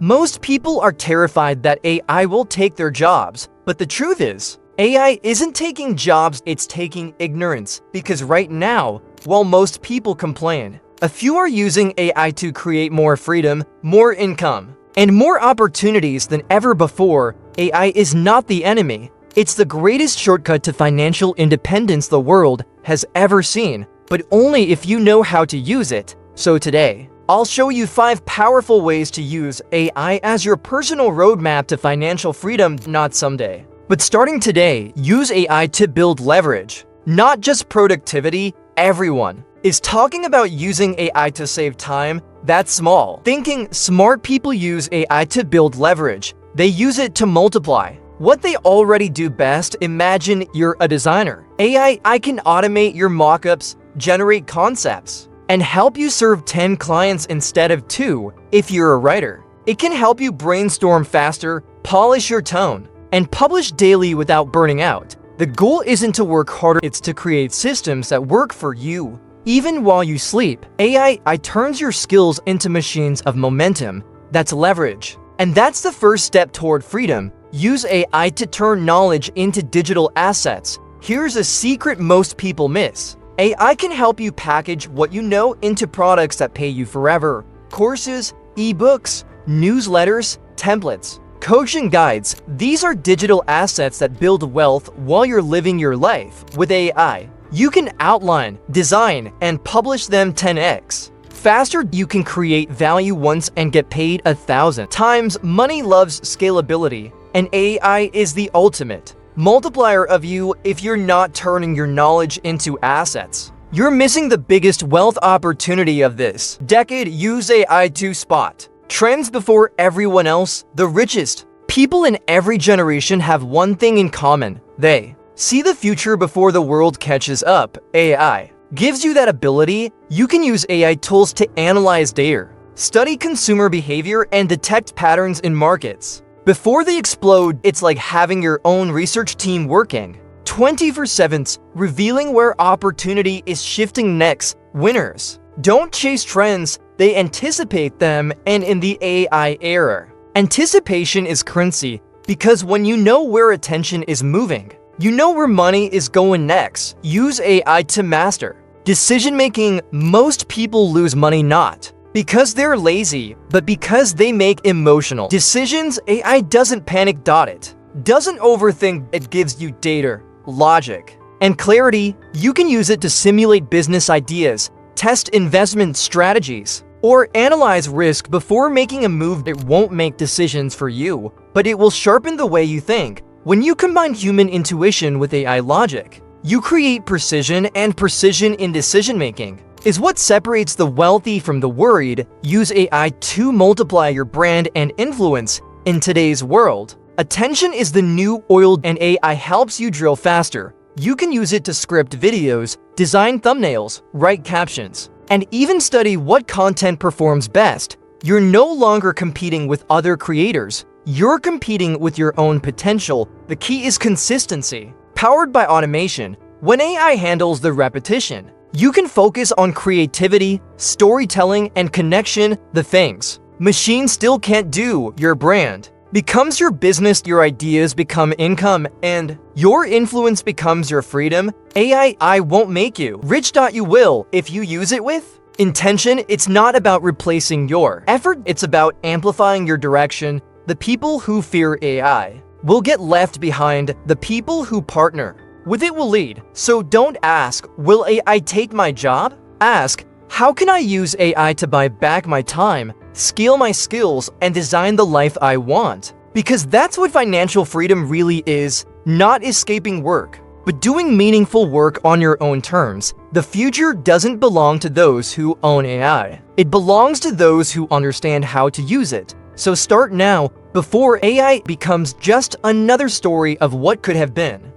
Most people are terrified that AI will take their jobs, but the truth is, AI isn't taking jobs, it's taking ignorance. Because right now, while most people complain, a few are using AI to create more freedom, more income, and more opportunities than ever before. AI is not the enemy. It's the greatest shortcut to financial independence the world has ever seen, but only if you know how to use it. So today, I'll show you 5 powerful ways to use AI as your personal roadmap to financial freedom, not someday, but starting today. Use AI to build leverage, not just productivity. Everyone is talking about using AI to save time. That's small thinking. Smart people use AI to build leverage. They use it to multiply what they already do best. Imagine you're a designer. AI can automate your mockups, generate concepts, and help you serve 10 clients instead of 2. If you're a writer, it can help you brainstorm faster, polish your tone, and publish daily without burning out. The goal isn't to work harder, it's to create systems that work for you. Even while you sleep, AI turns your skills into machines of momentum. That's leverage. And that's the first step toward freedom. Use AI to turn knowledge into digital assets. Here's a secret most people miss. AI can help you package what you know into products that pay you forever. Courses, ebooks, newsletters, templates, coaching guides. These are digital assets that build wealth while you're living your life. With AI, you can outline, design, and publish them 10x faster. You can create value once and get paid 1,000 times. Money loves scalability, and AI is the ultimate multiplier of you. If you're not turning your knowledge into assets, you're missing the biggest wealth opportunity of this decade. Use AI to spot trends before everyone else. The richest people in every generation have one thing in common: they see the future before the world catches up. AI gives you that ability. You can use AI tools to analyze data, study consumer behavior, and detect patterns in markets before they explode. It's like having your own research team working 24/7, revealing where opportunity is shifting next. Winners don't chase trends, they anticipate them. And in the AI era, anticipation is currency, because when you know where attention is moving, you know where money is going next. Use AI to master decision-making. Most people lose money not because they're lazy, but because they make emotional decisions. AI doesn't panic. It doesn't overthink. It gives you data, logic, and clarity. You can use it to simulate business ideas, test investment strategies, or analyze risk before making a move. It won't make decisions for you, but it will sharpen the way you think. When you combine human intuition with AI logic, you create precision, and precision in decision-making is what separates the wealthy from the worried. Use AI to multiply your brand and influence. In today's world, attention is the new oil, and AI helps you drill faster. You can use it to script videos, design thumbnails, write captions, and even study what content performs best. You're no longer competing with other creators. You're competing with your own potential. The key is consistency, powered by automation. When AI handles the repetition, you can focus on creativity, storytelling, and connection. The things machines still can't do. Your brand becomes your business, your ideas become income, and your influence becomes your freedom. AI won't make you rich. You will if you use it with intention. It's not about replacing your effort, it's about amplifying your direction. The people who fear AI will get left behind. The people who partner with it will lead. So don't ask, will AI take my job? Ask, how can I use AI to buy back my time, scale my skills, and design the life I want? Because that's what financial freedom really is, not escaping work, but doing meaningful work on your own terms. The future doesn't belong to those who own AI. It belongs to those who understand how to use it. So start now, before AI becomes just another story of what could have been.